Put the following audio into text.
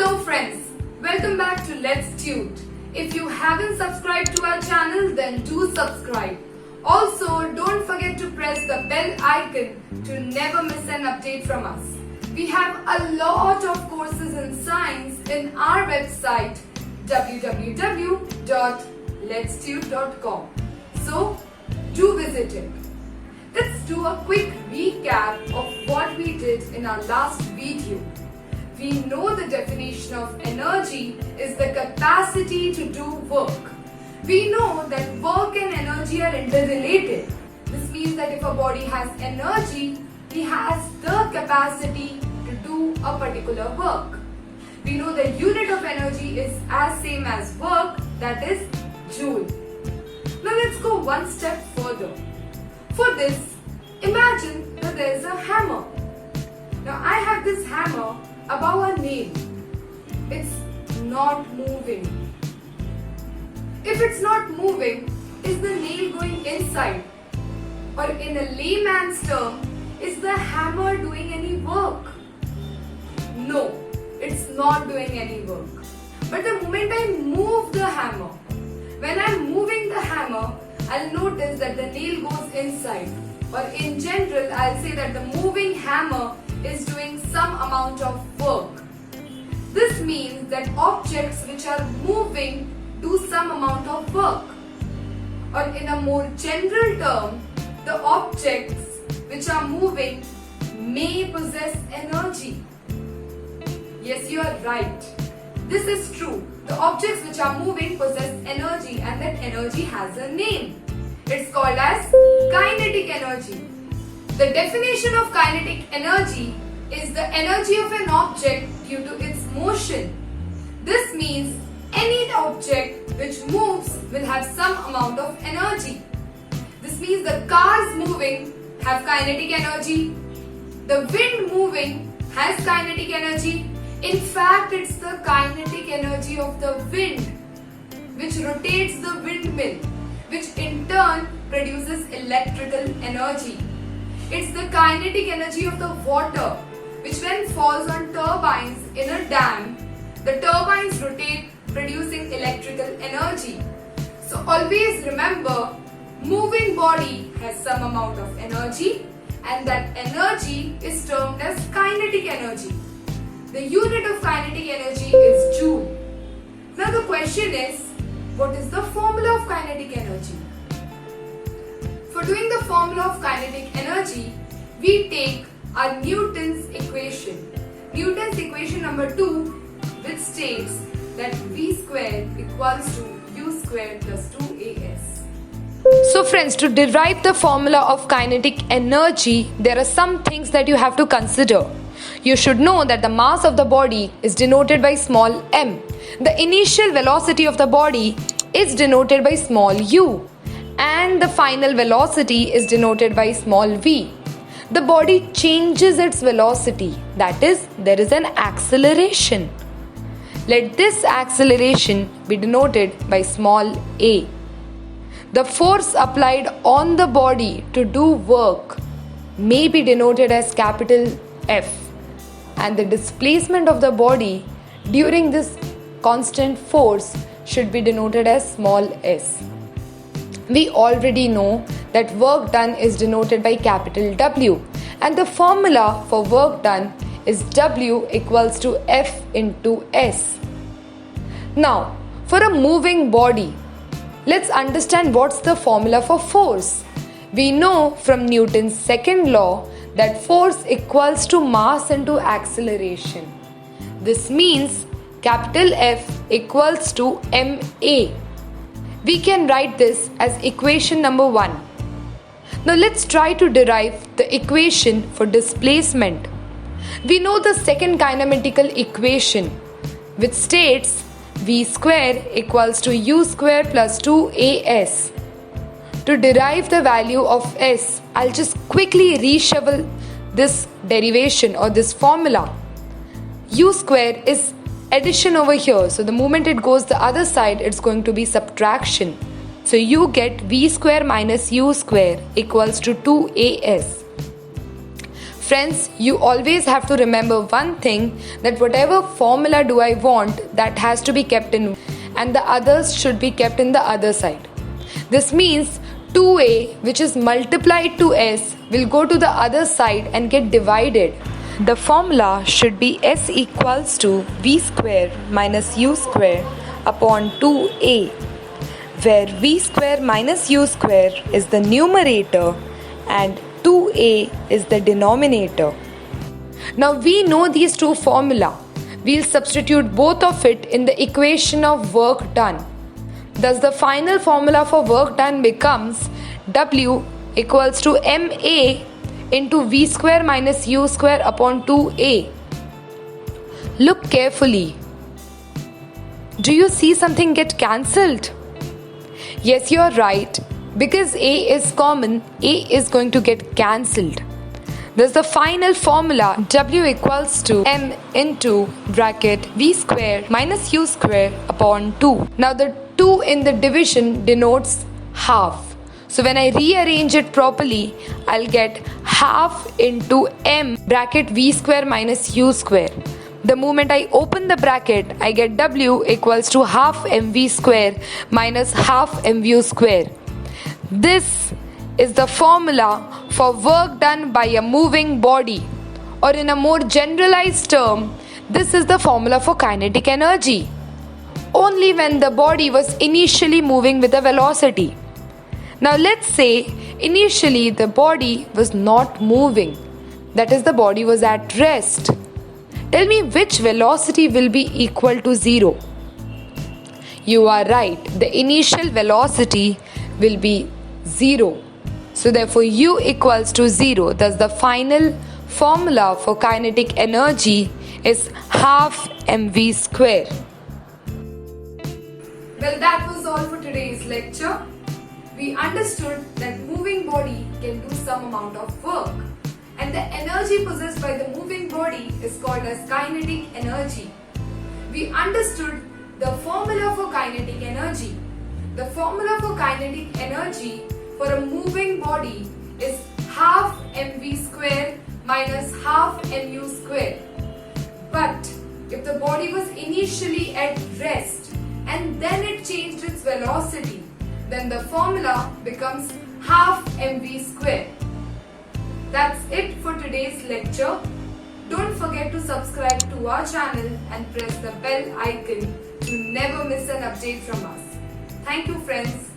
Hello friends, welcome back to Let's Tute. If you haven't subscribed to our channel, then do subscribe. Also, don't forget to press the bell icon to never miss an update from us. We have a lot of courses in science in our website www.letstute.com. So, do visit it. Let's do a quick recap of what we did in our last video. We know the definition of energy is the capacity to do work. We know that work and energy are interrelated. This means that if a body has energy, it has the capacity to do a particular work. We know the unit of energy is as same as work, that is joule. Now let's go one step further. For this, imagine that there is a hammer. Now I have this hammer above a nail. It's not moving. If it's not moving, is the nail going inside? Or in a layman's term, is the hammer doing any work? No, it's not doing any work. But the moment I move the hammer, when I'm moving the hammer, I'll notice that the nail goes inside. Or in general, I'll say that the moving hammer is doing some amount of work. This means that objects which are moving do some amount of work. Or in a more general term, the objects which are moving may possess energy. Yes, you are right. This is true. The objects which are moving possess energy, and that energy has a name. It's called as kinetic energy. The definition of kinetic energy is the energy of an object due to its motion. This means any object which moves will have some amount of energy. This means the cars moving have kinetic energy. The wind moving has kinetic energy. In fact, it's the kinetic energy of the wind which rotates the windmill, which in turn produces electrical energy. It's the kinetic energy of the water, which when falls on turbines in a dam, the turbines rotate, producing electrical energy. So always remember, moving body has some amount of energy, and that energy is termed as kinetic energy. The unit of kinetic energy is joule. Now the question is, what is the formula of kinetic energy? For doing the formula of kinetic energy, we take our Newton's equation. Newton's equation number 2, which states that V square equals to U square plus 2AS. So friends, to derive the formula of kinetic energy, there are some things that you have to consider. You should know that the mass of the body is denoted by small m. The initial velocity of the body is denoted by small u. And the final velocity is denoted by small v. The body changes its velocity. That is, there is an acceleration. Let this acceleration be denoted by small a. The force applied on the body to do work may be denoted as capital F. And the displacement of the body during this constant force should be denoted as small s. We already know that work done is denoted by capital W, and the formula for work done is W equals to F into S. Now, for a moving body, let's understand what's the formula for force. We know from Newton's second law that force equals to mass into acceleration. This means capital F equals to ma. We can write this as equation number 1. Now let's try to derive the equation for displacement. We know the second kinematical equation, which states V square equals to U square plus 2AS. To derive the value of S, I'll just quickly reshuffle this derivation or this formula. U square is addition over here, so the moment it goes the other side, it's going to be subtraction. So you get V square minus U square equals to 2AS. Friends, you always have to remember one thing, that whatever formula do I want, that has to be kept in, and the others should be kept in the other side. This means 2a, which is multiplied to s, will go to the other side and get divided. The formula should be s equals to v square minus u square upon 2a, where v square minus u square is the numerator and 2a is the denominator. Now we know these two formula. We'll substitute both of it in the equation of work done. Thus the final formula for work done becomes W equals to ma into v square minus u square upon 2a. Look carefully. Do you see something get cancelled? Yes, you are right. Because a is common, a is going to get cancelled. Thus the final formula W equals to m into bracket v square minus u square upon 2. Now the 2 in the division denotes half. So when I rearrange it properly, I'll get half into m bracket v square minus u square. The moment I open the bracket, I get W equals to half mv square minus half mvu square. This is the formula for work done by a moving body, or in a more generalized term, this is the formula for kinetic energy. Only when the body was initially moving with a velocity. Now let's say initially the body was not moving, that is, the body was at rest. Tell me which velocity will be equal to 0. You are right, the initial velocity will be 0. So therefore u equals to 0. Thus the final formula for kinetic energy is half mv square. Well, that was all for today's lecture. We understood that moving body can do some amount of work, and the energy possessed by the moving body is called as kinetic energy. We understood the formula for kinetic energy. The formula for kinetic energy for a moving body is half mv square minus half mu square. But if the body was initially at rest and then it changed its velocity, then the formula becomes half mv square. That's it for today's lecture. Don't forget to subscribe to our channel and press the bell icon to never miss an update from us. Thank you, friends.